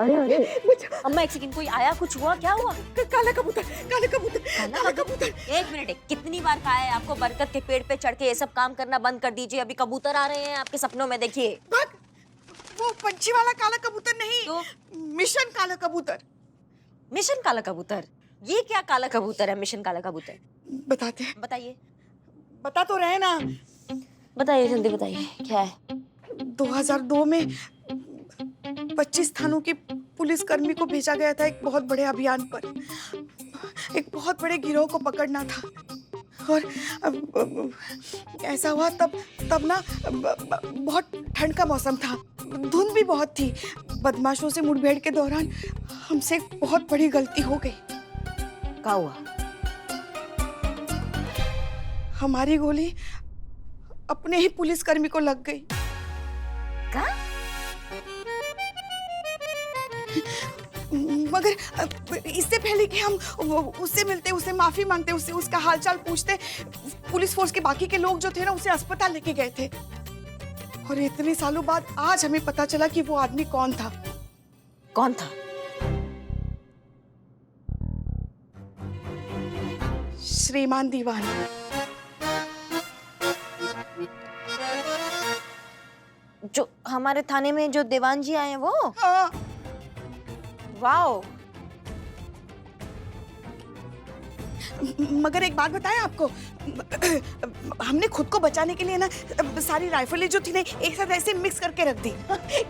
अरे अरे अम्मा एक सेकंड, कोई आया? कुछ हुआ? क्या हुआ? काला कबूतर, काला कबूतर, काला कबूतर। एक मिनट, कितनी बार कहा है आपको बरगद के पेड़ पे चढ़ के ये सब काम करना बंद कर दीजिए। अभी कबूतर आ रहे हैं आपके सपनों में, देखिए। भाग, वो पंछी वाला काला कबूतर नहीं, तो? मिशन काला कबूतर। मिशन काला कबूतर? ये क्या काला कबूतर है मिशन काला कबूतर? बताते हैं, बताइए, बता तो रहे ना। बताइए, जल्दी बताइए, क्या है? 2002 में 25 थानों की पुलिसकर्मी को भेजा गया था एक बहुत बड़े अभियान पर। एक बहुत बड़े गिरोह को पकड़ना था। और ऐसा हुआ तब ना बहुत ठंड का मौसम था, धुंध भी बहुत थी। बदमाशों से मुठभेड़ के दौरान हमसे एक बहुत बड़ी गलती हो गई। क्या हुआ? हमारी गोली अपने ही पुलिसकर्मी को लग गई। क्या? मगर इससे पहले कि हम उससे मिलते, उससे माफी मांगते, उससे उसका हालचाल पूछते, पुलिस फोर्स के बाकी के लोग जो थे ना उसे अस्पताल लेके गए थे। और इतने सालों बाद आज हमें पता चला कि वो आदमी कौन था। कौन था? श्रीमान दीवान। जो हमारे थाने में जो दीवान जी आए हैं वो? हाँ। वाओ। मगर एक बात बताएं आपको, हमने खुद को बचाने के लिए ना सारी राइफलें जो थी ना एक साथ ऐसे मिक्स करके रख दी।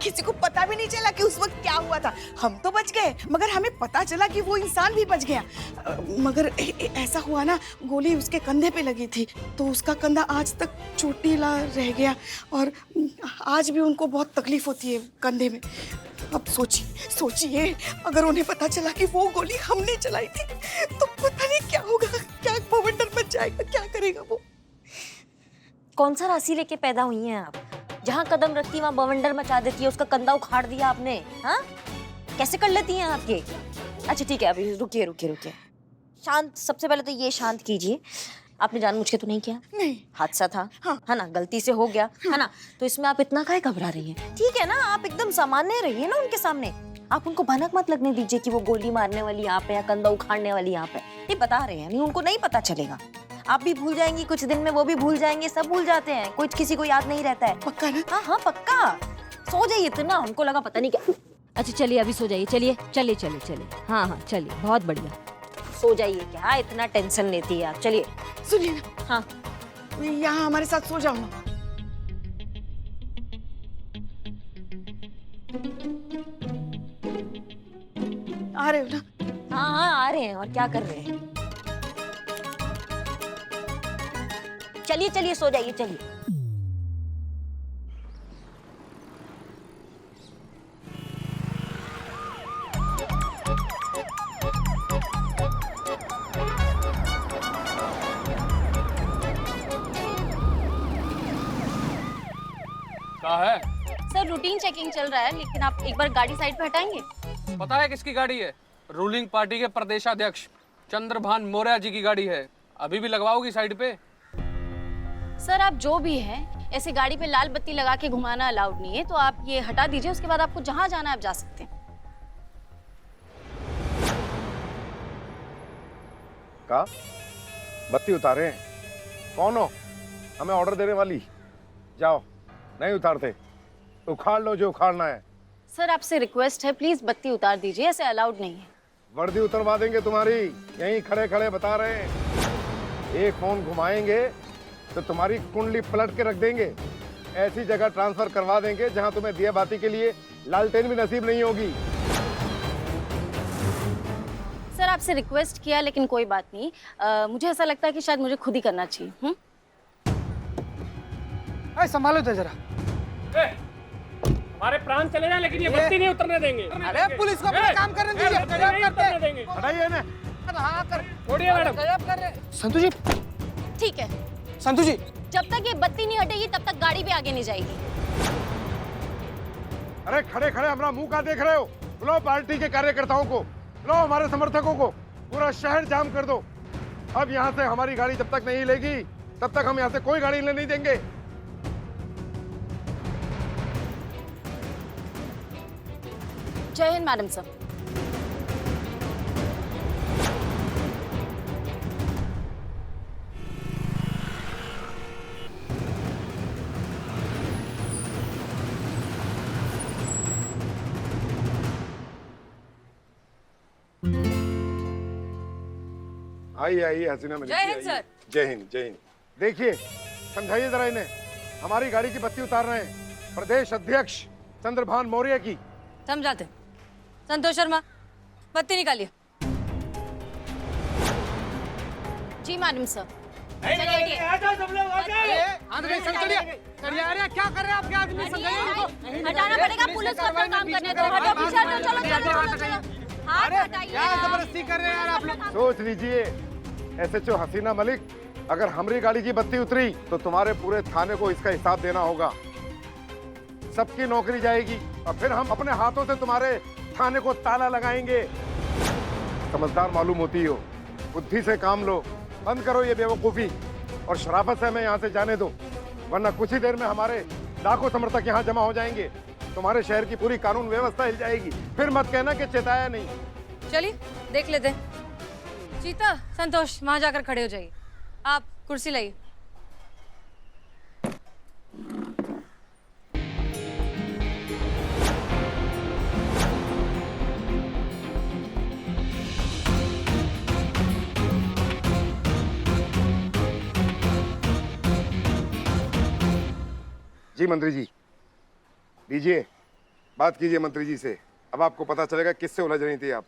किसी को पता भी नहीं चला कि उस वक्त क्या हुआ था। हम तो बच गए, मगर हमें पता चला कि वो इंसान भी बच गया। मगर ऐसा हुआ ना, गोली उसके कंधे पे लगी थी तो उसका कंधा आज तक चोटीला रह गया और आज भी उनको बहुत तकलीफ होती है कंधे में। अब सोचिए अगर उन्हें पता चला कि वो गोली हमने चलाई थी तो पता नहीं क्या होगा, क्या बवंडर मच जाएगा, क्या करेगा वो। कौन सा राशि लेके पैदा हुई हैं आप? जहाँ कदम रखती वहाँ बवंडर मचा देती है, उसका कंधा उखाड़ दिया आपने। हाँ, कैसे कर लेती हैं आप ये? अच्छा ठीक है, अभी रुकिए। शांत, सबसे पहले तो ये शांत कीजिए। आपने जानबूझ के तो नहीं किया? नहीं। हादसा था। हाँ। है ना, गलती से हो गया। है ना, तो इसमें आप इतना काहे घबरा रही हैं? ठीक है ना, आप एकदम सामान्य रहिए ना उनके सामने। आप उनको भनक मत लगने दीजिए कि वो गोली मारने वाली यहाँ पे या कंधा उखाड़ने वाली यहाँ पे। नहीं, बता रहे हैं, नहीं उनको नहीं पता चलेगा। आप भी भूल जाएंगी कुछ दिन में, वो भी भूल जाएंगे, सब भूल जाते हैं, कुछ किसी को याद नहीं रहता है। पक्का ना? हाँ पक्का। सो जाइए इतना, हमको लगा पता नहीं क्या। अच्छा चलिए, अभी सो जाइए। चलिए। हाँ चलिए, बहुत बढ़िया। सो जाइए, क्या इतना टेंशन लेती है आप? चलिए। सुनिए ना। हाँ। यहाँ हमारे साथ सो जाओ ना। आ रहे हो ना? हाँ आ रहे हैं। और क्या कर रहे हैं? चलिए सो जाइए, चलिए। क्या है? सर रूटीन चेकिंग चल रहा है, लेकिन आप एक बार गाड़ी साइड पे हटाएंगे? पता है किसकी गाड़ी है? रूलिंग पार्टी के प्रदेशाध्यक्ष चंद्रभान मौर्य जी की गाड़ी है। अभी भी लगवाओगी साइड पे? सर आप जो भी हैं, ऐसे गाड़ी पे लाल बत्ती लगा के घुमाना अलाउड नहीं है, तो आप ये हटा दीजिए। उसके बाद आपको जहां जाना है आप जा सकते हैं। का बत्ती उतारे? कौन हो? हमें ऑर्डर देने वाली? जाओ, नहीं उतारते उखाड़ लो जो उखाड़ना है। सर आपसे रिक्वेस्ट है, प्लीज बत्ती उतार दीजिए, ऐसे अलाउड नहीं है। वर्दी उतरवा देंगे तुम्हारी, यहीं खड़े खड़े बता रहे हैं। एक फोन घुमाएंगे तो तुम्हारी कुंडली पलट के रख देंगे। ऐसी जगह ट्रांसफर करवा देंगे जहां तुम्हें दिया बाती के लिए लालटेन भी नसीब नहीं होगी। सर आपसे रिक्वेस्ट किया, लेकिन कोई बात नहीं। मुझे ऐसा लगता है कि शायद मुझे खुद ही करना चाहिए। संभालो तो जरा। हमारे प्राण चले जाए लेकिन ये बत्ती नहीं उतरने देंगे। अरे पुलिस को अपना काम करने दीजिए। हटाइए ना। छोड़िए मैडम। संतु जी। ठीक है संतु जी, जब तक ये बत्ती नहीं हटेगी तब तक गाड़ी भी आगे नहीं जाएगी। अरे खड़े खड़े हमारा मुंह का देख रहे हो? बुलाओ पार्टी के कार्यकर्ताओं को, बुलाओ हमारे समर्थकों को, पूरा शहर जाम कर दो। अब यहाँ से हमारी गाड़ी जब तक नहीं लेगी तब तक हम यहाँ से कोई गाड़ी लेने नहीं देंगे। जय हिंद मैडम सर। आइए आइए हसीना मलिक जय जी, हिंद, आइए। सर। जय हिंद जय हिंद। देखिए समझाइए जरा इन्हें, हमारी गाड़ी की बत्ती उतार रहे हैं प्रदेश अध्यक्ष चंद्रभान मौर्य की। समझाते। संतोष शर्मा, बत्ती निकालिए। जी मैडम सर। क्या कर रहे हैं आपके आदमी? हटाना पड़ेगा, पुलिस को अपना काम करने दो। हटो पीछे, हटो, चलो चलो चलो। हाथ हटाइए। जबरदस्ती कर रहे हैं यार आप लोग। सोच लीजिए एसएचओ हसीना मलिक, अगर हमारी गाड़ी की बत्ती उतरी तो तुम्हारे पूरे थाने को इसका हिसाब देना होगा। सबकी नौकरी जाएगी और फिर हम अपने हाथों से तुम्हारे थाने को ताला लगाएंगे। समझदार मालूम होती हो, बुद्धि से काम लो, बंद करो ये बेवकूफी और शराफत से हमें यहाँ से जाने दो, वरना कुछ ही देर में हमारे लाखों समर्थक यहाँ जमा हो जाएंगे। तुम्हारे शहर की पूरी कानून व्यवस्था हिल जाएगी। फिर मत कहना कि चेताया नहीं। चलिए देख लेते हैं। चीता, संतोष वहां जाकर खड़े हो जाइए। आप कुर्सी लाइए। जी मंत्री जी, लीजिए बात कीजिए मंत्री जी से। अब आपको पता चलेगा किससे उलझ रही थी आप।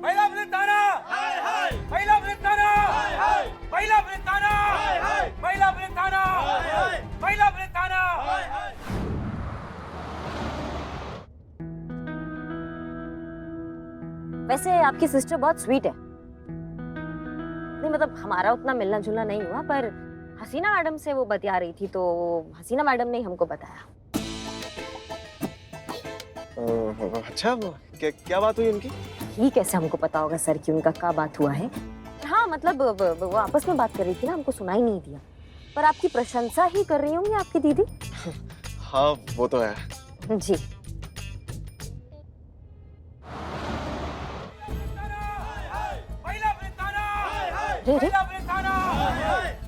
महिला पुलिस थाना, महिला पुलिस थाना, महिला पुलिस थाना, महिला पुलिस थाना, महिला पुलिस थाना। वैसे आपकी सिस्टर बहुत स्वीट है। नहीं मतलब हमारा उतना मिलना जुलना नहीं हुआ, पर हसीना मैडम से वो बतिया रही थी तो हसीना मैडम ने हमको बताया। अच्छा, क्या बात हुई उनकी? ये कैसे हमको पता होगा सर कि उनका क्या बात हुआ है। हाँ मतलब वो आपस में बात कर रही थी ना, हमको सुनाई नहीं दिया। पर आपकी प्रशंसा ही कर रही होंगी आपकी दीदी। हाँ वो तो है। जी महिला पुलिस थाना, रे रे महिला पुलिस थाना,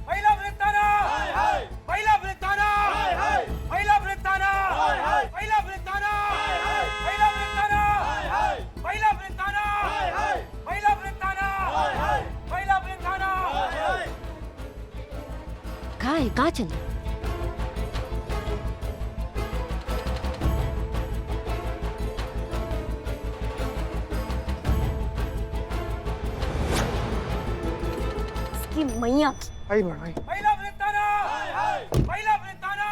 महिला पुलिस थाना, महिला पुलिस थाना, महिला पुलिस थाना, महिला पुलिस थाना, महिला पुलिस थाना, महिला पुलिस थाना, महिला पुलिस थाना, महिला पुलिस थाना। कहाँ चले? इसकी मैया आई बड़ आई। महिला पुलिस थाना, महिला पुलिस थाना,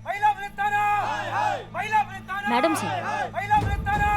महिला पुलिस थाना, महिला पुलिस थाना, मैडम से। महिला पुलिस थाना।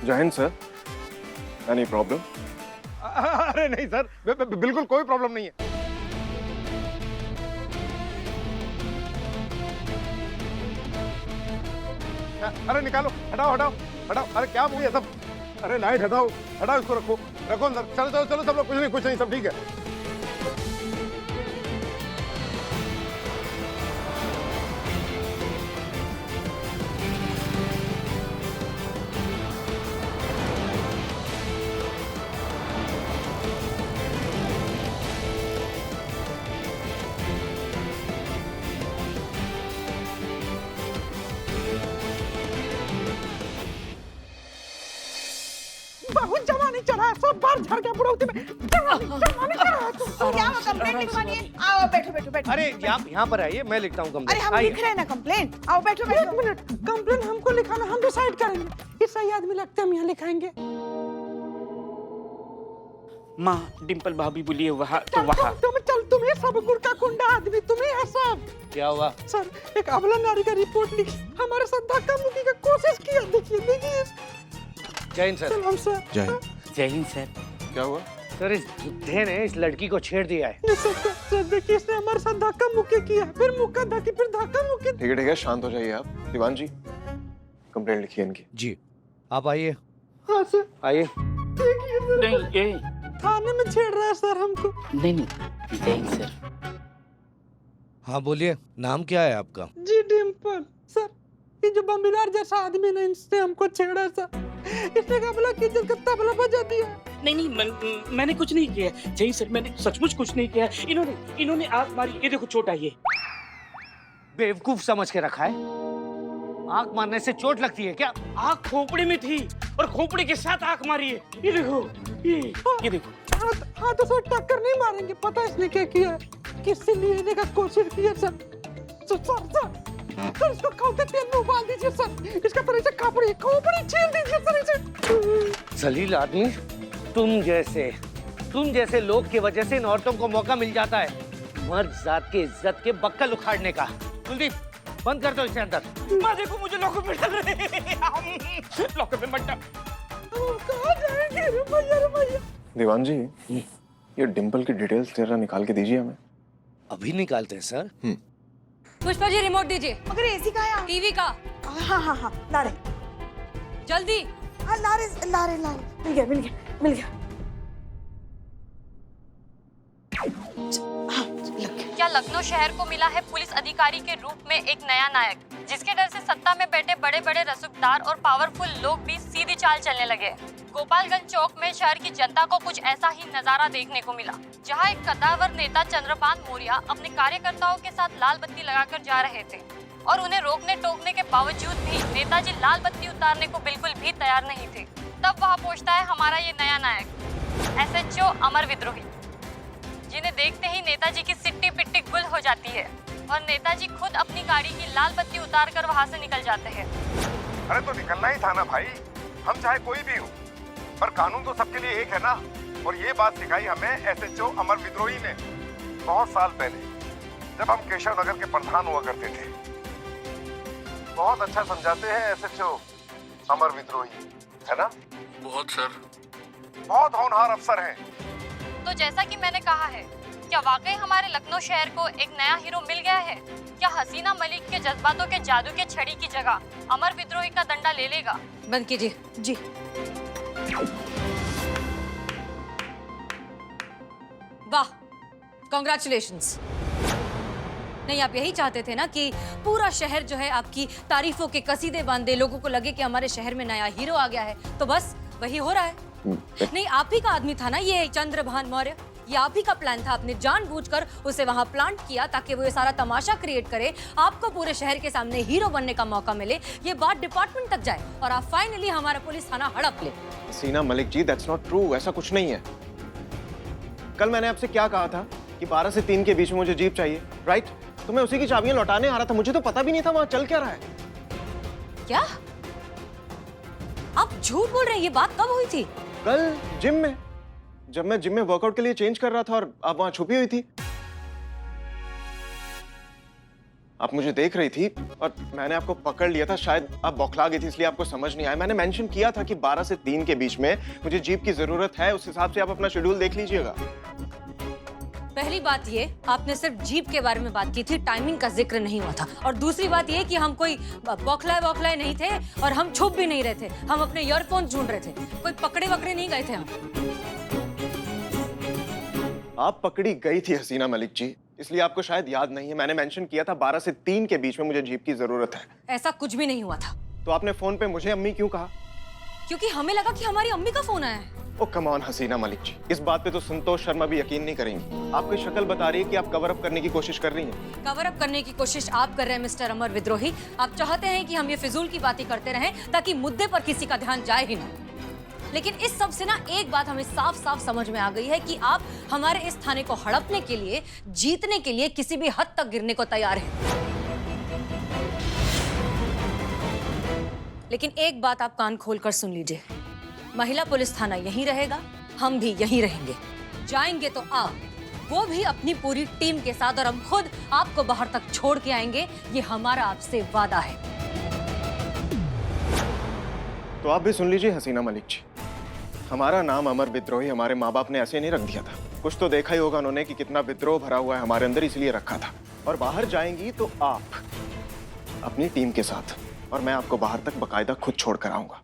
जय हिंद सर। Any problem? अरे नहीं सर, बिल्कुल कोई प्रॉब्लम नहीं है। अरे निकालो, हटाओ हटाओ हटाओ। अरे क्या मूवी है सब? अरे लाइट हटाओ, हटाओ इसको, रखो रखो अंदर। चलो चलो चलो सब लोग, कुछ नहीं सब ठीक है। सब बार झड़ गया बुढ़ौती में। क्या कंप्लेंट लिखवानी है? आओ बैठो बैठो बैठो। अरे यहाँ पर आइए, मैं लिखता हूँ अरे कंप्लेंट। हम लिख रहे हैं ना कंप्लेंट। आओ बैठो बैठो। 1 मिनट, कंप्लेन हमको लिखाना, हम डिसाइड करेंगे। ये सही आदमी लगता है, हम यहाँ लिखाएंगे। माँ डिम्पल भाभी बोली है वहाँ तो वहाँ। चल तुम्हें सब गुड़ का कुंडा आदमी, तुम्हें है सब। क्या हुआ? सर, एक अबला नारी का रिपोर्ट लिखी, हमारे साथ धक्का मुक्की का कोशिश किया। देखिए देखिए। जय हिंद सर। सलाम सर। जय हिंद सर। क्या हुआ? सर, इस बुड्ढे ने इस लड़की को छेड़ दिया है। ये सर देखिए, इसने हमारे साथ धक्का मुक्की किया, फिर मुक्का धक्की, फिर धक्का मुक्की। ठीक है, शांत हो जाइए आप। दीवान जी, कंप्लेंट लिखिए इनकी। जी, आप आइए। हाँ सर। आइए। देखिए सर, नहीं ये थाने में छेड़ रहा है सर हमको। नहीं जय हिंद सर। हाँ बोलिए, नाम क्या है आपका? जी डिम्पल। सर, ये जो बमिलार जैसा आदमी ने इसने हमको छेड़ा सर। इसने कबला की इज्जत का तबला बजा दिया। नहीं मैंने कुछ नहीं किया जय सर, मैंने सचमुच कुछ नहीं किया। इन्होंने आग मारी, ये देखो चोट आई है। बेवकूफ समझ के रखा है? आंख मारने से चोट लगती है क्या? आग खोपड़ी में थी और खोपड़ी के साथ आग मारी है। ये देखो ये देखो। हाँ तो सर, टक्कर नहीं मारेंगे। पता है इसने क्या किया है? किससे लेने का कोशिश किया सर। सर इसको खाओ के तेल में उबाल दीजिए सर। इसका तरह से खोपड़ी छील दीजिए सर इसे। जलील आदमी, तुम जैसे लोग की वजह से इन औरतों को मौका मिल जाता है मर्द जात की इज्जत के बक्कल उखाड़ने का। कुलदीप, बंद कर दो इसे अंदर। माँ देखो मुझे लॉकअप में डाल रहे हैं। लॉकअप में मत डाल। कहाँ जाएंगे? रुपया। दीवान जी, ये डिम्पल की डिटेल्स जरा निकाल के दीजिए हमें। अभी निकालते हैं सर। पुष्पा जी रिमोट दीजिए। मगर एसी का है? टीवी का। हाँ ला रहे। जल्दी। हाँ ला रहे। मिल गया। क्या लखनऊ शहर को मिला है पुलिस अधिकारी के रूप में एक नया नायक, जिसके डर से सत्ता में बैठे बड़े बड़े रसूखदार और पावरफुल लोग भी सीधी चाल चलने लगे। गोपालगंज चौक में शहर की जनता को कुछ ऐसा ही नजारा देखने को मिला, जहां एक कद्दावर नेता चंद्रभान मौर्य अपने कार्यकर्ताओं के साथ लाल बत्ती लगाकर जा रहे थे और उन्हें रोकने टोकने के बावजूद भी नेताजी लाल बत्ती उतारने को बिल्कुल भी तैयार नहीं थे। तब वहाँ पहुँचता है हमारा ये नया नायक SHO अमर विद्रोही, जिन्हें देखते ही नेताजी की सिट्टी पिट्टी गुल हो जाती है और नेताजी खुद अपनी गाड़ी की लाल बत्ती उतारकर वहां से निकल जाते हैं। अरे तो निकलना ही था ना भाई, हम चाहे कोई भी हो, पर कानून तो सबके लिए एक है ना। और ये बात सिखाई हमें SHO अमर विद्रोही ने बहुत साल पहले, जब हम केशव नगर के प्रधान हुआ करते थे। बहुत अच्छा समझाते हैं SHO अमर विद्रोही, है ना? बहुत सर। बहुत होनहार अफसर हैं। तो जैसा कि मैंने कहा है, क्या वाकई हमारे लखनऊ शहर को एक नया हीरो मिल गया है? क्या हसीना मलिक के जज्बातों के जादू के छड़ी की जगह अमर विद्रोही का डंडा ले लेगा? बंद कीजिए। जी। वाह, कॉन्ग्रेचुलेशंस। नहीं, आप यही चाहते थे ना कि पूरा शहर जो है आपकी तारीफों के कसीदे बांधे, लोगों को लगे कि हमारे शहर में नया हीरो आ गया है। तो बस वही हो रहा है। नहीं, आप ही का आदमी था ना ये चंद्रभान मौर्य। ये आप ही का प्लान था। आपने जानबूझकर उसे वहां प्लांट किया ताकि वो ये सारा तमाशा क्रिएट करे, आपको पूरे शहर के सामने हीरो बनने का मौका मिले, ये बात डिपार्टमेंट तक जाए और आप फाइनली हमारा पुलिस थाना हड़प ले। हसीना Malik ji, that's not true. ऐसा कुछ नहीं है। कल मैंने आपसे क्या कहा था कि 12 से 3 के बीच में मुझे जीप चाहिए, राइट? तो मैं उसी की चाबियां लौटाने आ रहा था। मुझे तो पता भी नहीं था वहां चल क्या रहा है। क्या आप झूठ बोल रहे हैं? ये बात कब हुई थी? कल जिम में, जब मैं जिम में वर्कआउट के लिए चेंज कर रहा था और आप वहां छुपी हुई थी। आप मुझे देख रही थी और मैंने आपको पकड़ लिया था। शायद आप बौखला गई थी, इसलिए आपको समझ नहीं आया। मैंने मेंशन किया था कि 12 से 3 के बीच में मुझे जीप की जरूरत है। उस हिसाब से आप अपना शेड्यूल देख लीजिएगा। पहली बात ये, आपने सिर्फ जीप के बारे में बात की थी, टाइमिंग का जिक्र नहीं हुआ था। और दूसरी बात ये कि हम कोई बौखलाए नहीं थे और हम छुप भी नहीं रहे थे। हम अपने ईयरफोन ढूंढ रहे थे, कोई पकड़े वकड़े नहीं गए थे हम। आप पकड़ी गई थी हसीना मलिक जी, इसलिए आपको शायद याद नहीं है। मैंने मेंशन किया था 12 से 3 के बीच में मुझे जीप की जरूरत है। ऐसा कुछ भी नहीं हुआ था। तो आपने फोन पे मुझे अम्मी क्यों कहा? क्योंकि हमें लगा कि हमारी अम्मी का फोन आया है। ओ कम ऑन हसीना मलिक जी, इस बात पे तो संतोष शर्मा भी यकीन नहीं करेंगी। आपकी शक्ल बता रही है कि आप कवर अप करने की कोशिश कर रही हैं। कवर अप करने की कोशिश आप कर रहे हैं मिस्टर अमर विद्रोही। आप चाहते हैं कि हम ये फिजूल की बातें करते रहें ताकि मुद्दे पर किसी का ध्यान जाए ही ना। लेकिन इस सब से ना एक बात हमें साफ साफ समझ में आ गई है कि आप हमारे इस थाने को हड़पने के लिए, जीतने के लिए किसी भी हद तक गिरने को तैयार हैं। लेकिन एक बात आप कान खोलकर सुन लीजिए, महिला पुलिस थाना यहीं रहेगा, हम भी यहीं रहेंगे। जाएंगे तो आप, वो भी अपनी पूरी टीम के साथ, और हम खुद आपको बाहर तक छोड़ के आएंगे। ये हमारा आपसे वादा है। तो आप भी सुन लीजिए हसीना मलिक जी, हमारा नाम अमर विद्रोही हमारे माँ बाप ने ऐसे नहीं रख दिया था। कुछ तो देखा ही होगा उन्होंने कि कितना विद्रोह भरा हुआ है हमारे अंदर, इसलिए रखा था। और बाहर जाएंगी तो आप अपनी टीम के साथ, और मैं आपको बाहर तक बकायदा खुद छोड़ कर आऊंगा।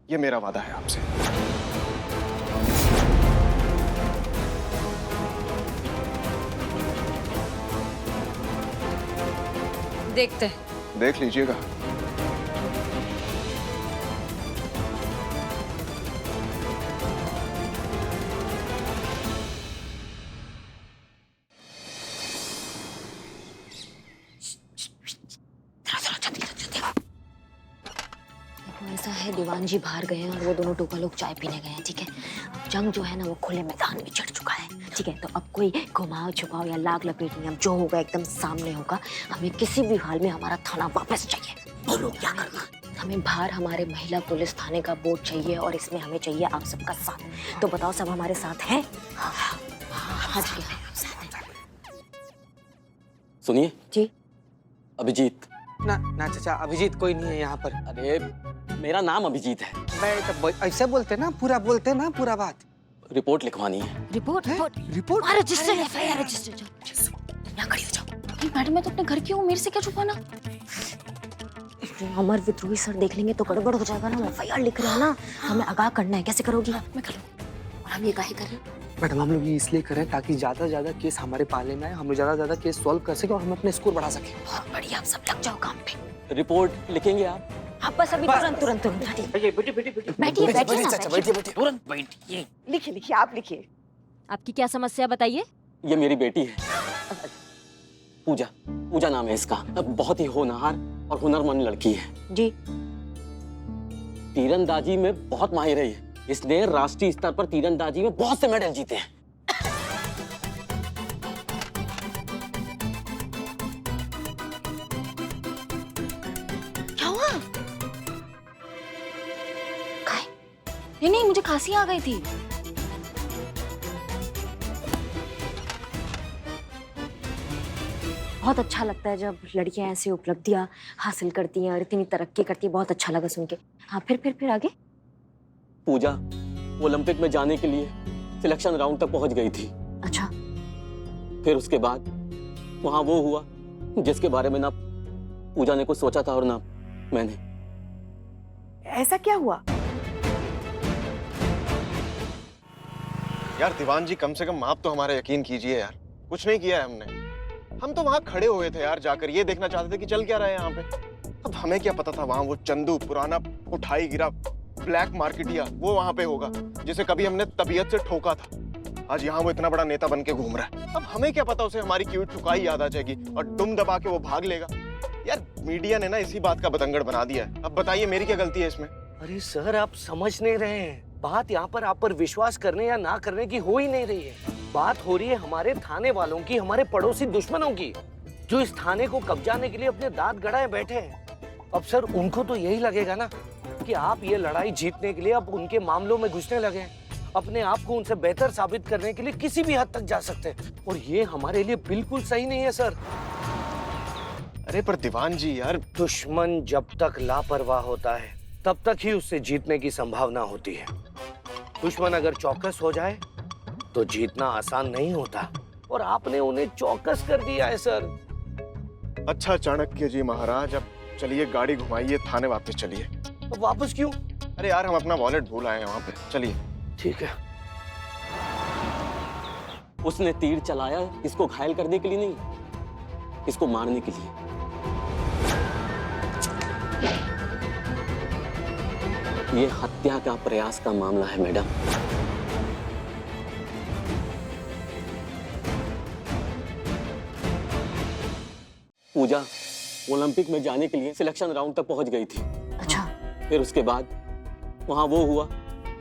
ये मेरा वादा है आपसे। देखते हैं। देख लीजिएगा। ऐसा है, दीवान जी बाहर गए हैं और वो दोनों टोका लोग चाय पीने गए हैं, ठीक है। अब जंग जो है ना वो खुले मैदान में चढ़ चुका है, ठीक है। तो अब कोई घुमाओ छुपाओ या लाग लपेट नहीं, अब जो होगा एकदम सामने होगा। हमें किसी भी हाल में हमारा थाना वापस चाहिए। बोलो क्या करना। हमें बाहर हमारे महिला पुलिस थाने का बोर्ड चाहिए और इसमें हमें चाहिए आप सबका साथ। तो बताओ सब हमारे साथ हैं? हाँ जी हाँ। सुनिए जी। अभिजीत। ना चाचा, अभिजीत कोई नहीं है यहाँ पर। अरे मेरा नाम अभिजीत है। ऐसे बोलते ना, पूरा बोलते ना, पूरा बात। रिपोर्ट लिखवानी है। Report report register, FIR register. यहाँ खड़ी हो जाओ। मैडम मैं तो अपने घर की हूँ, मेरे से क्या छुपाना? अमर विद्रोही सर देख लेंगे तो गड़बड़ हो जाएगा ना। एफआईआर लिख रहे हैं ना, हमें आगाह करना है। कैसे करोगी? मैं कर लूँ। और हम ये काहे कर रहे हैं? मैडम हम लोग ये इसलिए करें ताकि ज्यादा से ज्यादा केस हमारे पाले में आए, हम लोग ज्यादा से ज्यादा केस सॉल्व कर सके और हम अपने स्कोर बढ़ा सके। बहुत बढ़िया, आप सब लग जाओ काम पे। रिपोर्ट लिखेंगे आप? आप बस अभी तुरंत बैठिए तुरंत बैठिए। लिखिए आप लिखिए। आपकी क्या समस्या बताइए। ये मेरी बेटी है पूजा नाम है इसका। बहुत ही होनहार और हुनरमंद लड़की है जी। तीरंदाजी में बहुत माहिर है ये। इसने राष्ट्रीय स्तर पर तीरंदाजी में बहुत से मेडल जीते हैं। क्या हुआ? नहीं, मुझे खांसी आ गई थी। बहुत अच्छा लगता है जब लड़कियां ऐसी उपलब्धियां हासिल करती हैं और इतनी तरक्की करती है। बहुत अच्छा लगा सुन के। हाँ फिर आगे? पूजा ओलंपिक में जाने के लिए सिलेक्शन राउंड तक पहुंच गई थी। अच्छा। फिर उसके बाद वहां वो हुआ जिसके बारे में ना पूजा ने कुछ सोचा था और ना मैंने। ऐसा क्या हुआ? यार दीवान जी, कम से कम आप तो हमारा यकीन कीजिए यार। कुछ नहीं किया है हमने। हम तो वहां खड़े हुए थे यार, जाकर ये देखना चाहते थे कि चल क्या रहा है यहाँ पे। अब हमें क्या पता था वहां वो चंदू, पुराना उठाई गिरा ब्लैक मार्केटिया, वो वहां पे होगा जिसे कभी हमने तबीयत से ठोका था। आज यहाँ वो इतना बड़ा नेता बन के घूम रहा है। अब हमें क्या पता उसे हमारी क्यूट ठुकाई याद आ जाएगी और दुम दबा के वो भाग लेगा। यार मीडिया ने ना इसी बात का बतंगड़ बना दिया है। अब बताइए मेरी क्या गलती है इसमें? अरे सर आप समझ नहीं रहे हैं। बात यहाँ पर आप पर विश्वास करने या ना करने की हो ही नहीं रही है। बात हो रही है हमारे थाने वालों की, हमारे पड़ोसी दुश्मनों की, जो इस थाने को कब्जाने के लिए अपने दांत गड़ाए बैठे हैं। अब सर उनको तो यही लगेगा ना कि आप ये लड़ाई जीतने के लिए अब उनके मामलों में घुसने लगे हैं। अपने आप को उनसे बेहतर साबित करने के लिए किसी भी हद तक जा सकते हैं और ये हमारे लिए बिल्कुल सही नहीं है सर। अरे पर दीवान जी यार, दुश्मन जब तक लापरवाह होता है तब तक ही उससे जीतने की संभावना होती है। दुश्मन अगर चौकस हो जाए तो जीतना आसान नहीं होता और आपने उन्हें चौकस कर दिया है सर। अच्छा चाणक्य जी महाराज, अब चलिए गाड़ी घुमाइए, थाने वापस चलिए। तो वापस क्यों? अरे यार हम अपना वॉलेट भूल आए हैं वहां पे, चलिए। ठीक है। उसने तीर चलाया इसको घायल करने के लिए नहीं, इसको मारने के लिए। ये हत्या का प्रयास का मामला है मैडम। पूजा ओलंपिक में जाने के लिए सिलेक्शन राउंड तक पहुंच गई थी। अच्छा। फिर उसके बाद वहां वो हुआ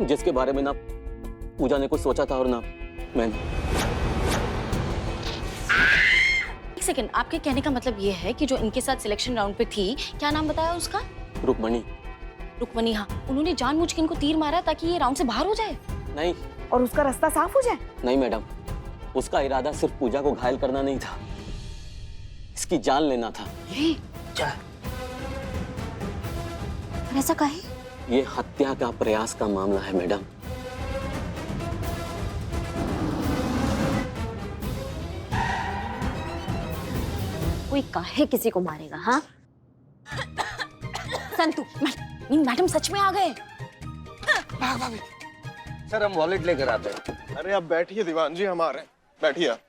जिसके बारे में ना पूजा ने कुछ सोचा था और ना मैंने। एक सेकंड, आपके कहने का मतलब ये है कि जो इनके साथ सिलेक्शन राउंड पे थी, क्या नाम बताया उसका? रुक्मणी। रुक्मणी, हाँ। उन्होंने जानबूझ के इनको तीर मारा ताकि ये राउंड से बाहर हो जाए? नहीं और उसका रास्ता साफ हो जाए? नहीं मैडम, उसका इरादा सिर्फ पूजा को घायल करना नहीं था, इसकी जान लेना था। ऐसा काहे? ये हत्या का प्रयास का मामला है मैडम। कोई काहे किसी को मारेगा? हाँ संतु, मैडम सच में आ गए। सर हम वॉलेट लेकर आते हैं। अरे आप बैठिए दीवान जी, हम आ रहे हैं, बैठिए आप।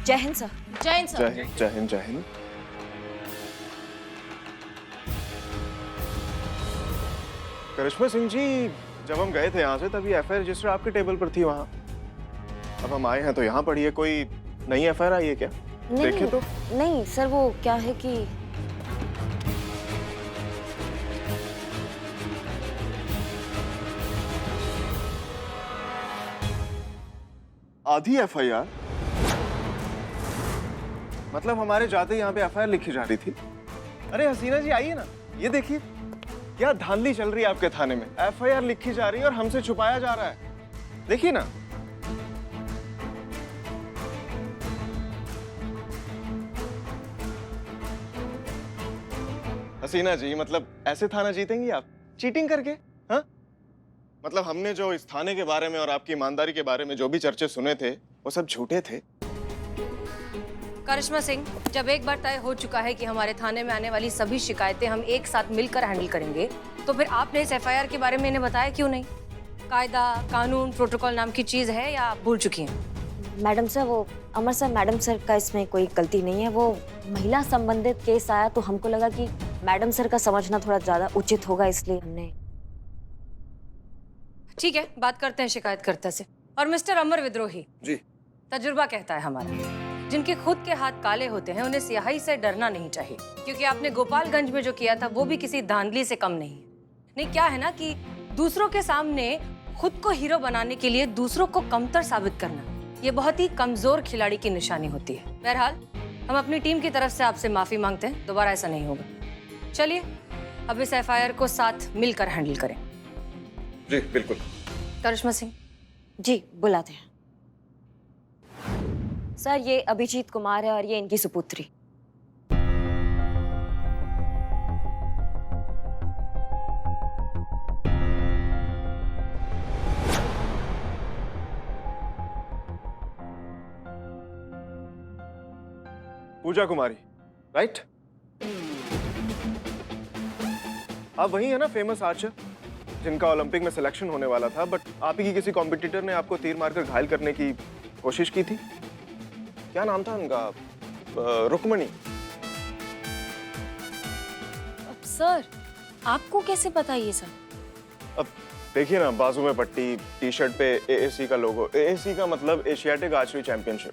जय हिंद सर। जय हिंद सर। जय हिंद, जय हिंद, जय हिंद। करिश्मा सिंह जी, जब हम गए थे यहाँ से तभी एफआईआर रजिस्टर आपके टेबल पर थी वहाँ। अब हम आए हैं तो यहाँ पड़ी है। कोई नई एफआईआर आई है क्या? देखे तो नहीं सर, वो क्या है कि आधी एफआईआर? मतलब हमारे जाते यहाँ पे एफआईआर लिखी जा रही थी। अरे हसीना जी आइए ना, ये देखिए क्या धांधली चल रही है आपके थाने में। एफआईआर लिखी जा रही है और हमसे छुपाया जा रहा है। देखिए ना। हसीना जी, मतलब ऐसे थाना जीतेंगी आप चीटिंग करके? हाँ, मतलब हमने जो इस थाने के बारे में और आपकी ईमानदारी के बारे में जो भी चर्चे सुने थे वो सब झूठे थे। करिश्मा सिंह, जब एक बार तय हो चुका है कि हमारे थाने में आने वाली सभी शिकायतें हम एक साथ मिलकर हैंडल करेंगे, तो फिर आपने इस एफआईआर के बारे में इन्हें बताया क्यों नहीं? कायदा, कानून, प्रोटोकॉल नाम की चीज है या आप भूल चुकी हैं? मैडम सर, वो अमर सर, मैडम सर का इसमें कोई गलती नहीं है। वो महिला संबंधित केस आया तो हमको लगा कि मैडम सर का समझना थोड़ा ज्यादा उचित होगा, इसलिए हमने। ठीक है, बात करते हैं शिकायतकर्ता से। और मिस्टर अमर विद्रोही जी। तजुर्बा कहता है हमारा, जिनके खुद के हाथ काले होते हैं उन्हें स्याही से डरना नहीं चाहिए, क्योंकि आपने गोपालगंज में जो किया था वो भी किसी धांधली से कम नहीं है। नहीं, क्या है ना कि दूसरों के सामने खुद को हीरो बनाने के लिए दूसरों को कमतर साबित करना, ये बहुत ही कमजोर खिलाड़ी की निशानी होती है। बहरहाल, हम अपनी टीम की तरफ से आपसे माफी मांगते हैं, दोबारा ऐसा नहीं होगा। चलिए अब इस एफआईआर को साथ मिलकर हैंडल करें। जी बिल्कुल। करिश्मा सिंह जी बुलाते हैं। सर, ये अभिजीत कुमार है और ये इनकी सुपुत्री। पूजा कुमारी, राइट? आप वही है ना, फेमस आर्चर जिनका ओलंपिक में सिलेक्शन होने वाला था, बट आप ही की किसी कॉम्पिटिटर ने आपको तीर मारकर घायल करने की कोशिश की थी। क्या नाम था उनका? रुक्मणी। अब सर, आपको कैसे पता ये सब? अब देखिए ना, बाजू में पट्टी, टी शर्ट पे एएसी का लोगो। एएसी का मतलब एशियाटिक आर्चरी चैंपियनशिप।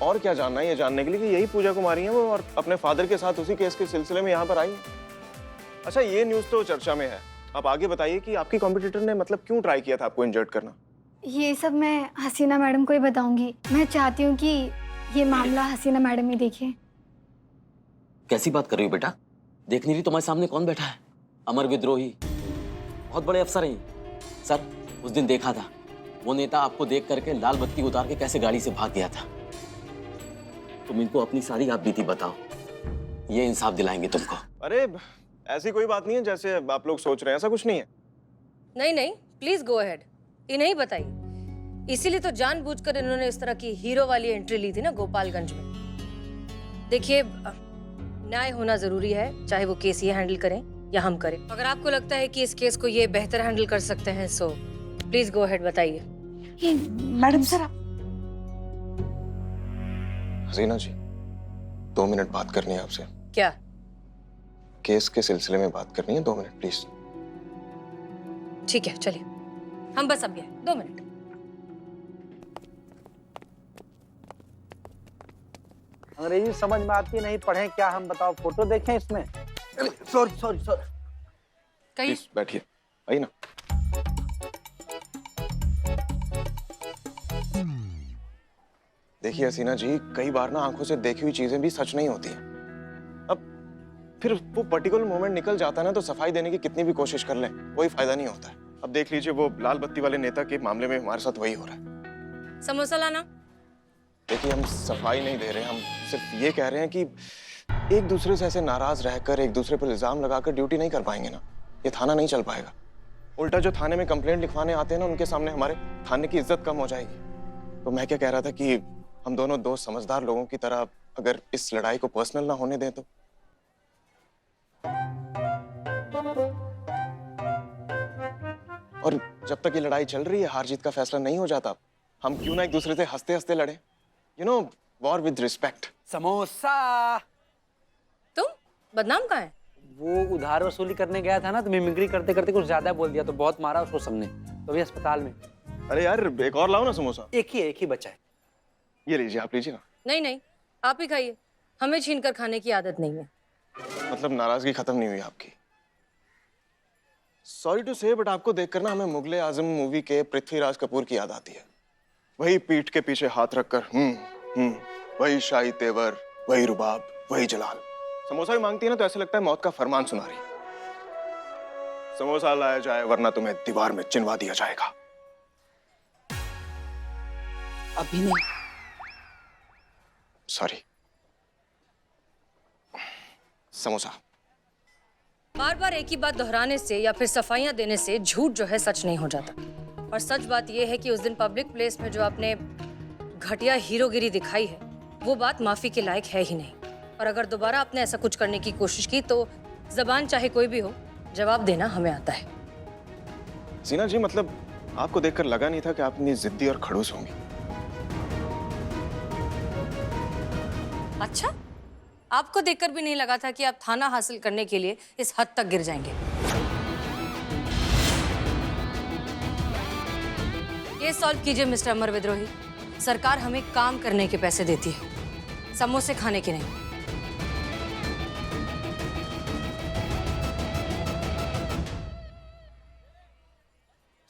और क्या जानना है ये जानने के लिए कि यही पूजा कुमारी है वो, और अपने फादर के साथ उसी केस के सिलसिले में यहाँ पर आई है। अच्छा, ये न्यूज़ तो चर्चा में है, आप आगे बताइए कि आपकी कॉम्पिटिटर ने मतलब क्यों ट्राई किया था आपको इंजर्ड करना? ये सब मैं हसीना मैडम को ही बताऊंगी। मैं चाहती हूँ कि ये मामला हसीना मैडम ही देखें। कैसी बात कर रही हो बेटा? देख नहीं रही तुम्हारे सामने कौन बैठा है? अमर विद्रोही, बहुत बड़े अफसर हैं। सर, उस दिन देखा था वो नेता आपको देख करके लाल बत्ती उतार के कैसे गाड़ी से भाग गया था। तुम इनको अपनी सारी आप बीती बताओ, ये इंसाफ दिलाएंगे तुमको। अरे ऐसी कोई बात नहीं है जैसे आप लोग सोच रहे हैं, ऐसा कुछ नहीं है। नहीं, प्लीज गो अहेड, इन्हें ही बताइए। इसीलिए तो जानबूझकर इन्होंने इस तरह की हीरो वाली एंट्री ली थी ना गोपालगंज में। देखिए, न्याय होना जरूरी है, चाहे वो केस ये हैंडल करें या हम करें। अगर आपको लगता है कि इस केस को ये बेहतर हैंडल कर सकते हैं, सो प्लीज गो अहेड, बताइए। मैडम सर, हसीना जी, 2 मिनट बात करनी है आपसे। क्या? केस के सिलसिले में बात करनी है, 2 मिनट प्लीज। ठीक है, चलिए, हम बस अब ये 2 मिनट। अंग्रेजी समझ में आती नहीं, पढ़ें क्या हम, बताओ। फोटो देखें इसमें। Sorry sorry sorry. कहीं प्लीज बैठिए, आइए ना। देखिए हसीना जी, कई बार ना आंखों से देखी हुई चीजें भी सच नहीं होती हैं। अब फिर वो पर्टिकुलर मोमेंट निकल जाता है ना, तो सफाई देने की कितनी भी कोशिश कर लें कोई फायदा नहीं होता है। अब देख लीजिए, वो लाल बत्ती वाले नेता के मामले में हमारे साथ वही हो रहा है। समोसा लाना। देखिए, हम सफाई नहीं दे रहे, हम सिर्फ ये कह रहे हैं कि एक दूसरे से ऐसे नाराज रहकर एक दूसरे पर इल्जाम लगाकर ड्यूटी नहीं कर पाएंगे ना, ये थाना नहीं चल पाएगा। उल्टा जो थाने में कंप्लेंट लिखवाने आते हैं ना, उनके सामने हमारे थाने की इज्जत कम हो जाएगी। तो मैं क्या कह रहा था कि हम दोनों दोस्त समझदार लोगों की तरह अगर इस लड़ाई को पर्सनल ना होने दें तो। और जब तक ये लड़ाई चल रही है, हार जीत का फैसला नहीं हो जाता, हम क्यों ना एक दूसरे से हंसते हंसते लड़े। You know, war with respect. Samosa. तुम बदनाम कहाँ है? वो उधार वसूली करने गया था ना, तो मिमिक्री करते करते कुछ ज्यादा बोल दिया, तो बहुत मारा उसको सबने, तो अभी अस्पताल में। अरे यार, एक और लाओ ना समोसा। एक ही बचा है। ये लीजिए, आप लीजिए ना। नहीं नहीं, आप ही खाइए, हमें छीन कर खाने की आदत नहीं है। मतलब नाराजगी खत्म नहीं हुई आपकी? सॉरी टू से, बट आपको देखकर ना हमें मुगले आजम मूवी के पृथ्वीराज कपूर की याद आती है। वही पीठ के पीछे हाथ रखकर वही शाही तेवर, वही रुबाब, वही जलाल। समोसा भी मांगती है ना, तो ऐसे लगता है मौत का फरमान सुना रही। समोसा लाया जाए वरना तुम्हें दीवार में चिनवा दिया जाएगा। अभी नहीं। सॉरी। समोसा। बार बार एक ही बात दोहराने से या फिर सफाइयां देने से झूठ जो है सच नहीं हो जाता। और सच बात यह है कि उस दिन पब्लिक प्लेस में जो आपने घटिया हीरोगिरी दिखाई है, वो बात माफी के लायक है ही नहीं। और अगर दोबारा आपने ऐसा कुछ करने की कोशिश की तो जबान चाहे कोई भी हो, जवाब देना हमें आता है। सीना जी, मतलब आपको देखकर लगा नहीं था कि आप इतनी जिद्दी और खड़ूस होंगी। अच्छा, आपको देखकर भी नहीं लगा था कि आप थाना हासिल करने के लिए इस हद तक गिर जाएंगे। ये सॉल्व कीजिए मिस्टर अमर विद्रोही। सरकार हमें काम करने के पैसे देती है, समोसे खाने के नहीं।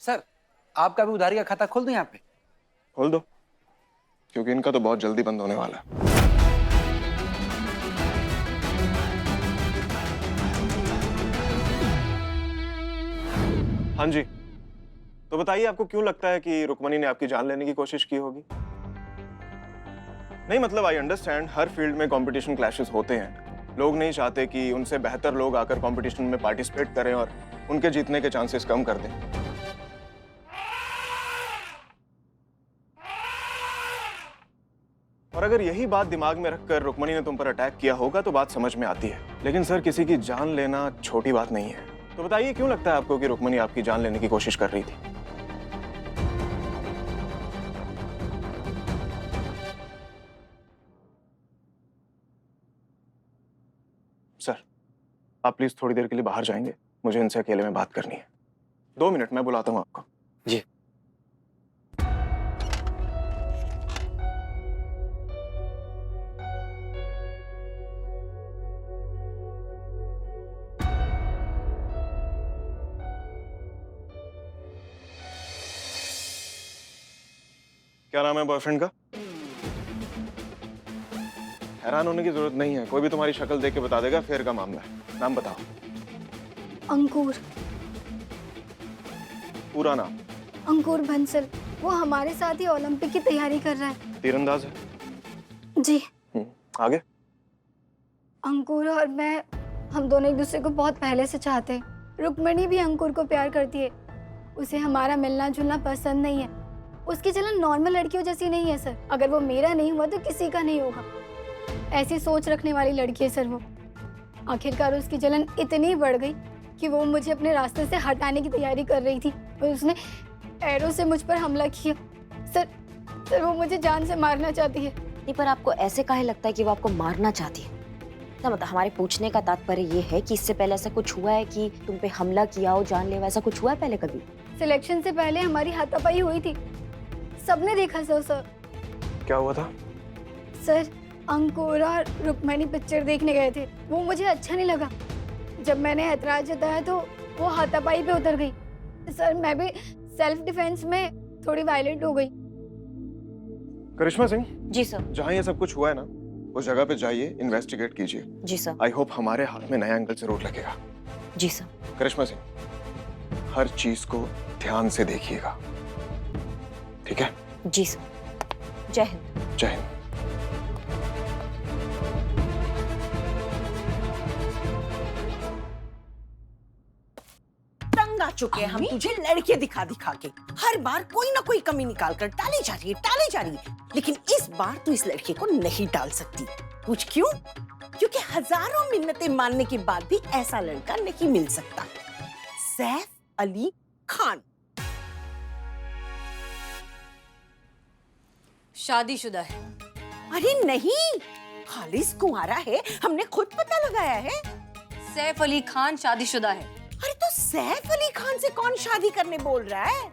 सर, आपका भी उधारी का खाता खोल दूं यहाँ पे? खोल दो, क्योंकि इनका तो बहुत जल्दी बंद होने वाला है। हाँ जी, तो बताइए, आपको क्यों लगता है कि रुक्मणी ने आपकी जान लेने की कोशिश की होगी? नहीं, मतलब आई अंडरस्टैंड, हर फील्ड में कंपटीशन क्लैशेस होते हैं। लोग नहीं चाहते कि उनसे बेहतर लोग आकर कंपटीशन में पार्टिसिपेट करें और उनके जीतने के चांसेस कम कर दें। और अगर यही बात दिमाग में रखकर रुक्मणी ने तुम पर अटैक किया होगा तो बात समझ में आती है। लेकिन सर, किसी की जान लेना छोटी बात नहीं है। तो बताइए, क्यों लगता है आपको कि रुक्मणी आपकी जान लेने की कोशिश कर रही थी? सर, आप प्लीज थोड़ी देर के लिए बाहर जाएंगे, मुझे इनसे अकेले में बात करनी है। 2 मिनट, मैं बुलाता हूं आपको। जी। क्या नाम है बॉयफ्रेंड का? हैरान होने की जरूरत नहीं है, कोई भी तुम्हारी शक्ल देख के बता देगा फेयर का मामला है। नाम बताओ। अंकुर। पूरा नाम? अंकुर बंसल। वो हमारे साथ ही ओलंपिक की तैयारी कर रहा है। तीरंदाज है? जी। आगे? अंकुर और मैं, हम दोनों एक दूसरे को बहुत पहले से चाहते हैं। रुक्मणी भी अंकुर को प्यार करती है। उसे हमारा मिलना जुलना पसंद नहीं है। उसकी चलन नॉर्मल लड़कियों जैसी नहीं है सर। अगर वो मेरा नहीं हुआ तो किसी का नहीं होगा, ऐसी सोच रखने वाली लड़की है सर वो। आखिरकार उसकी जलन इतनी बढ़ गई कि वो मुझे अपने रास्ते से हटाने की तैयारी कर रही थी और उसने एरो से मुझ पर हमला किया। सर वो मुझे जान से मारना चाहती है। नहीं, पर आपको ऐसे काहे लगता है कि वो आपको मारना चाहती है? तो मतलब हमारे पूछने का तात्पर्य ये है कि इससे पहले ऐसा कुछ हुआ है कि तुम पे हमला किया हो, जानलेवा, ऐसा कुछ हुआ है पहले कभी? सिलेक्शन से पहले हमारी हाथापाई हुई थी, सबने देखा सर। क्या हुआ था? सर अंकुर और रुक्मणी पिक्चर देखने गए थे, वो मुझे अच्छा नहीं लगा। जब मैंने ऐतराज जताया तो वो हाथापाई पे उतर गई। सर मैं भी सेल्फ डिफेंस में थोड़ी वायलेंट हो गई। करिश्मा सिंह, जी सर। जहाँ ये सब कुछ हुआ है ना, उस जगह पे जाइए, इन्वेस्टिगेट कीजिए। जी सर। आई होप हमारे हाथ में नया एंगल जरूर लगेगा। जी सर। करिश्मा सिंह, हर चीज को ध्यान से देखिएगा, ठीक है? जी सर। जय हिंद। जय हिंद। तंग आ चुके हैं हम तुझे लड़के दिखा दिखा के। हर बार कोई ना कोई कमी निकाल कर टाली जा रही है, लेकिन इस बार तू इस लड़के को नहीं टाल सकती। पूछ क्यों? क्योंकि हजारों मिन्नतें मानने के बाद भी ऐसा लड़का नहीं मिल सकता। सैफ अली खान शादीशुदा है। अरे नहीं, खालिस कुंवारा है, हमने खुद पता लगाया है। सैफ अली खान शादीशुदा है। अरे तो सैफ अली खान से कौन शादी करने बोल रहा है?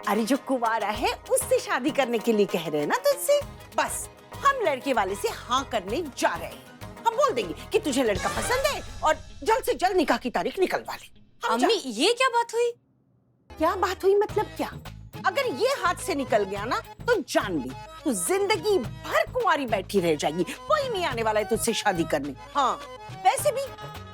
अरे जो कुंवारा है उससे शादी करने के लिए कह रहे हैं ना तुझसे। बस हम लड़के वाले से हाँ करने जा रहे हैं। हम बोल देंगे कि तुझे लड़का पसंद है और जल्द से जल्द निकाह की तारीख निकलवा ले। अम्मी ये क्या बात हुई? क्या बात हुई मतलब क्या? अगर ये हाथ से निकल गया ना तो जान ली तू जिंदगी भर कुंवारी बैठी रह जाएगी। कोई नहीं आने वाला है तुझसे शादी करने। हाँ वैसे भी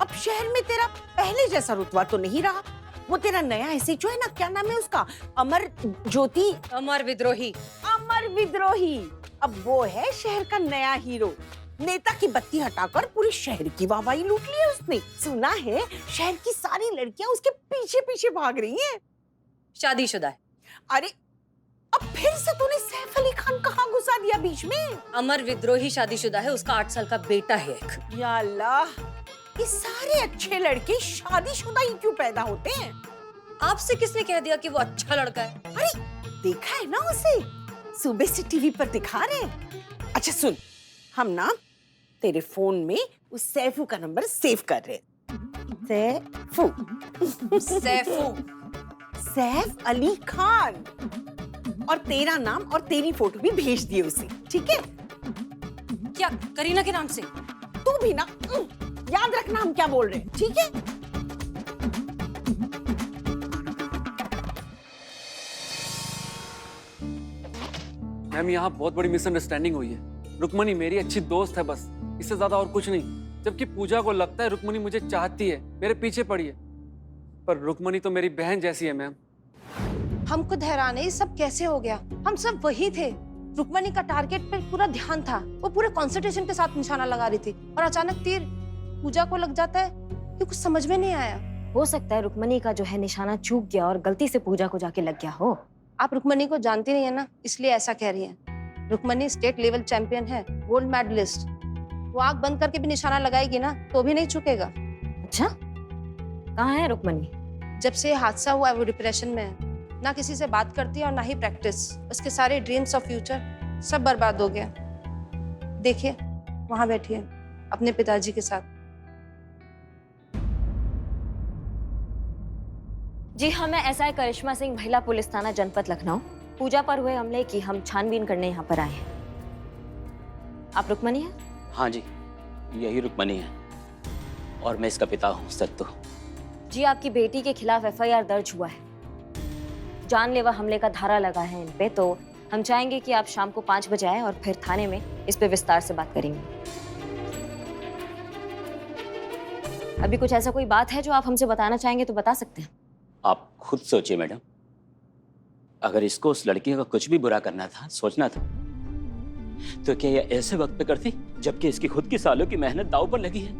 अब शहर में तेरा पहले जैसा रुतबा तो नहीं रहा। वो तेरा नया ऐसे जो है ना, क्या नाम है उसका, अमर ज्योति, अमर विद्रोही। अमर विद्रोही अब वो है शहर का नया हीरो। नेता की बत्ती हटाकर पूरे शहर की वाहवाही लूट ली है उसने। सुना है शहर की सारी लड़कियां उसके पीछे पीछे भाग रही हैं। शादीशुदा है। अरे अब फिर से तूने सैफ अली खान कहाँ घुसा दिया बीच में? अमर विद्रोही शादीशुदा है, उसका 8 साल का बेटा है एक। या अल्लाह, ये सारे अच्छे लड़के शादीशुदा ही क्यों पैदा होते हैं? आपसे किसने कह दिया कि वो अच्छा लड़का है? अरे देखा है ना उसे, सुबह से टीवी पर दिखा रहे हैं। अच्छा सुन, हम ना तेरे फोन में उस सैफू का नंबर सेव कर रहे हैं। सैफू सैफ अली खान, और तेरा नाम और तेरी फोटो भी भेज दिए उसे, ठीक है? क्या करीना के नाम से? तू भी ना याद रखना हम क्या बोल रहे हैं, ठीक है? मैम यहाँ बहुत बड़ी मिसअंडरस्टैंडिंग हुई है। रुक्मणी मेरी अच्छी दोस्त है बस, इससे ज्यादा और कुछ नहीं। जबकि पूजा को लगता है रुक्मणी मुझे चाहती है, मेरे पीछे पड़ी है, पर रुक्मणी तो मेरी बहन जैसी है मैम। हम खुद हैरान है, ये सब कैसे हो गया? हम सब वही थे, रुक्मणी का टारगेट पे पूरा ध्यान था, वो पूरे कंसंट्रेशन के साथ निशाना लगा रही थी और अचानक तीर पूजा को लग जाता है। ये कुछ समझ में नहीं आया। हो सकता है रुक्मणी का जो है निशाना चूक गया और गलती से पूजा को जाके लग गया हो। आप रुक्मणी को जानती नहीं है ना, इसलिए ऐसा कह रही हैं। रुक्मणी स्टेट लेवल चैंपियन है, गोल्ड मेडलिस्ट। वो आंख बंद करके भी निशाना लगाएगी ना तो भी नहीं चुकेगा। अच्छा, कहाँ है रुक्मणी? जब से हादसा हुआ है वो डिप्रेशन में है, ना किसी से बात करती है और ना ही प्रैक्टिस। उसके सारे ड्रीम्स और फ्यूचर सब बर्बाद हो गया। देखिए वहां बैठी है अपने पिताजी के साथ। जी हाँ, मैं एसआई करिश्मा सिंह, महिला पुलिस थाना जनपद लखनऊ। पूजा पर हुए हमले की हम छानबीन करने यहाँ पर आए हैं। आप रुक्मणी हैं? हाँ जी, यही रुक्मणी है और मैं इसका पिता हूँ सत्तू। जी, आपकी बेटी के खिलाफ एफआईआर दर्ज हुआ है। जानलेवा हमले का धारा लगा है इन पे, तो हम चाहेंगे कि आप शाम को 5 बजे आए और फिर थाने में इस पे विस्तार से बात करेंगे। अभी कुछ ऐसा कोई बात है जो आप हमसे बताना चाहेंगे तो बता सकते हैं। आप खुद सोचिए मैडम, अगर इसको उस लड़की का कुछ भी बुरा करना था, सोचना था, तो क्या ये ऐसे वक्त पे करती जबकि इसकी खुद की सालों की मेहनत दांव पर लगी है?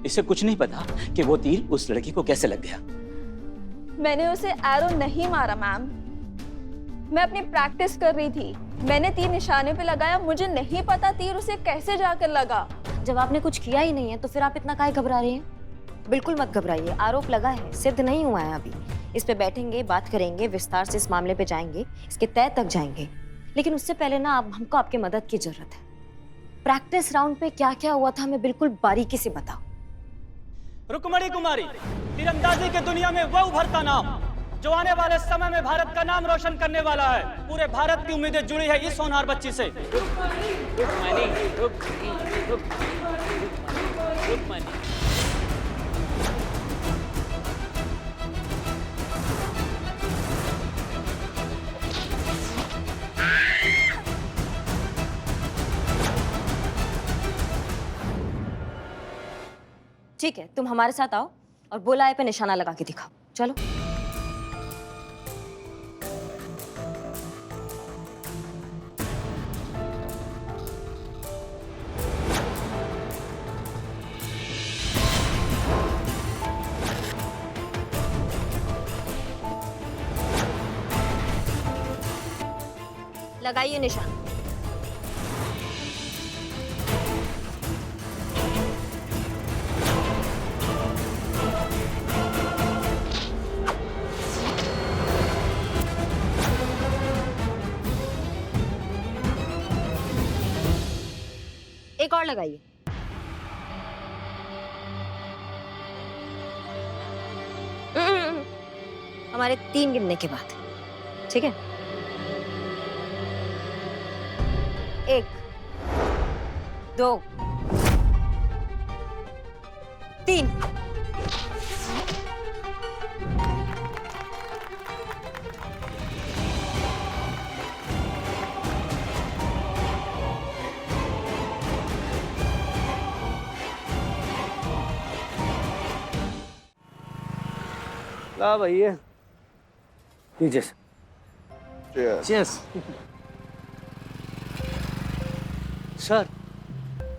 इसे कुछ नहीं पता कि वो तीर उस लड़की को कैसे लग गया। मैंने उसे एरो नहीं मारा मैम, मैं अपनी प्रैक्टिस कर रही थी। मैंने तीर निशाने पे लगाया, मुझे नहीं पता तीर उसे कैसे जाकर लगा। जब आपने कुछ किया ही नहीं है तो फिर आप इतना काहे घबरा रही हैं? बिल्कुल मत घबराइए, आरोप लगा है, सिद्ध नहीं हुआ है अभी। इस पे बैठेंगे, बात करेंगे, विस्तार से इस मामले पे जाएंगे, इसके तय तक जाएंगे। लेकिन उससे पहले ना अब हमको आपके मदद की जरूरत है। प्रैक्टिस राउंड पे क्या क्या हुआ था हमें बिल्कुल बारीकी से बताओ। रुक्मणी कुमारी, तीरंदाजी के दुनिया में वह उभरता नाम जो आने वाले समय में भारत का नाम रोशन करने वाला है। पूरे भारत की उम्मीदें जुड़ी है इस होनहार बच्ची से। ठीक है, तुम हमारे साथ आओ और बुलाए पे निशाना लगा के दिखाओ। चलो। लगाइए निशान। एक और लगाइए। हमारे 3 गिनने के बाद, ठीक है? 1 2 3। ला भैया लीजिए। Cheers. सर,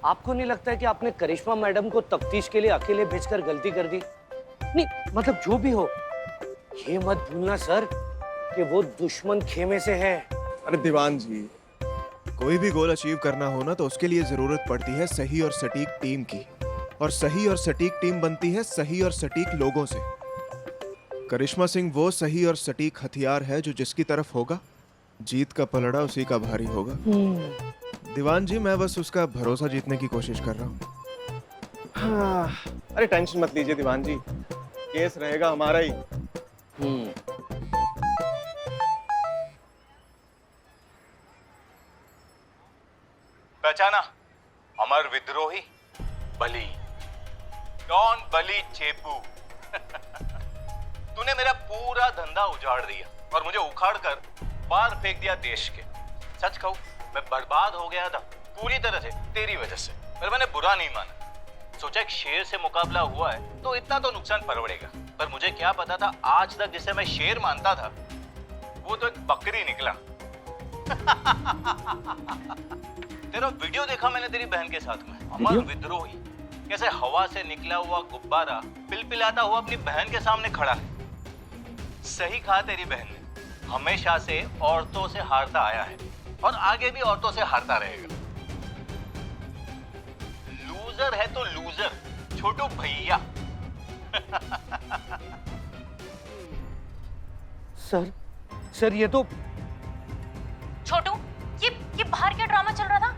आपको नहीं लगता है कि आपने करिश्मा मैडम को तफ्तीश के लिए अकेले भेजकर गलती कर दी? नहीं मतलब जो भी हो, ये मत भूलना सर कि वो दुश्मन खेमे से है। अरे दीवान जी, कोई भी गोल अचीव करना हो ना तो उसके लिए जरूरत पड़ती है सही और सटीक टीम की, और सही और सटीक टीम बनती है सही और सटीक लोगों से। करिश्मा सिंह वो सही और सटीक हथियार है जो जिसकी तरफ होगा जीत का पलड़ा उसी का भारी होगा। दीवान जी, मैं बस उसका भरोसा जीतने की कोशिश कर रहा हूँ। हाँ, अरे टेंशन मत लीजिए दीवान जी, केस रहेगा हमारा ही। पहचाना? अमर विद्रोही बली, डॉन बली चेपू। तूने मेरा पूरा धंधा उजाड़ दिया और मुझे उखाड़ कर बाहर फेंक दिया देश के। सच कहूं, मैं बर्बाद हो गया था पूरी तरह से तेरी वजह से, पर मैंने बुरा नहीं माना। सोचा एक शेर से मुकाबला हुआ है तो इतना तो नुकसान परवड़ेगा, पर मुझे क्या पता था आज तक जिसे मैं शेर मानता था वो तो एक बकरी निकला। तेरा वीडियो देखा मैंने तेरी बहन के साथ में, अमर विद्रोही कैसे हवा से निकला हुआ गुब्बारा पिलपिलाता हुआ अपनी बहन के सामने खड़ा है। सही कहा तेरी बहन ने, हमेशा से औरतों से हारता आया है और आगे भी औरतों से हारता रहेगा। लूजर है तो लूजर, छोटू भैया। सर ये तो छोटू, ये बाहर क्या ड्रामा चल रहा था?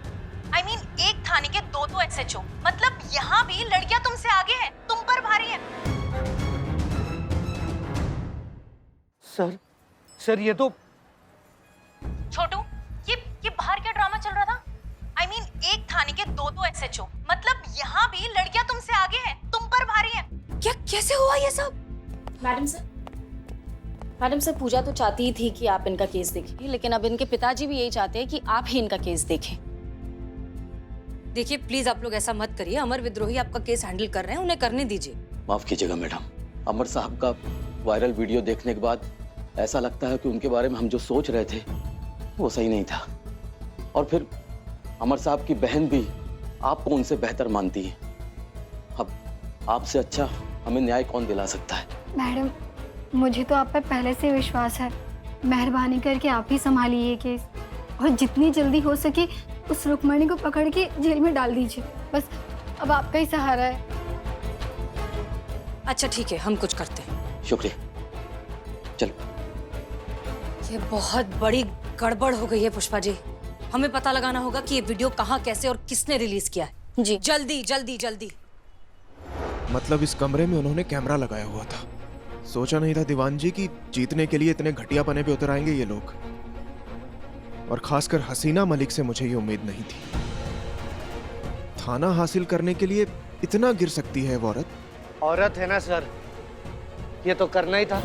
I mean, एक थाने के 2 SHO, मतलब यहाँ भी लड़कियां तुमसे आगे हैं, तुम पर भारी है। सर ये तो छोटू, ये बाहर क्या ड्रामा चल रहा था? I mean, एक थाने के 2 SHO, मतलब यहाँ भी लड़कियां तुमसे आगे हैं, तुम पर भारी है। क्या कैसे हुआ ये सब? मैडम सर, पूजा तो चाहती ही थी कि आप इनका केस देखें, लेकिन अब इनके पिताजी भी यही चाहते हैं कि आप ही इनका केस देखें। देखिए प्लीज आप लोग ऐसा मत करिए, अमर विद्रोही आपका केस हैंडल कर रहे हैं, उन्हें करने दीजिए। माफ कीजिएगा मैडम, अमर साहब का वायरल वीडियो देखने के बाद ऐसा लगता है कि उनके बारे में हम जो सोच रहे थे वो सही नहीं था, और फिर अमर साहब की बहन भी आपको उनसे बेहतर मानती है। अब आपसे अच्छा हमें न्याय कौन दिला सकता है? मैडम, मुझे तो आप पर पहले से विश्वास है। मेहरबानी करके आप ही संभालिए ये केस, और जितनी जल्दी हो सके उस रुक्मणी को पकड़ के जेल में डाल दीजिए। बस अब आपका ही सहारा है। अच्छा ठीक है, हम कुछ करते हैं। शुक्रिया, चलो। ये बहुत बड़ी गड़बड़ हो गई है पुष्पा जी, हमें पता लगाना होगा कि ये वीडियो कहाँ, कैसे और किसने रिलीज किया है। जी जल्दी जल्दी जल्दी। मतलब इस कमरे में उन्होंने कैमरा लगाया हुआ था? सोचा नहीं था दीवान जी कि जीतने के लिए इतने घटिया पने पे उतर आएंगे ये लोग, और खासकर हसीना मलिक से मुझे ये उम्मीद नहीं थी। थाना हासिल करने के लिए इतना गिर सकती है वो औरत। औरत है ना सर, ये तो करना ही था।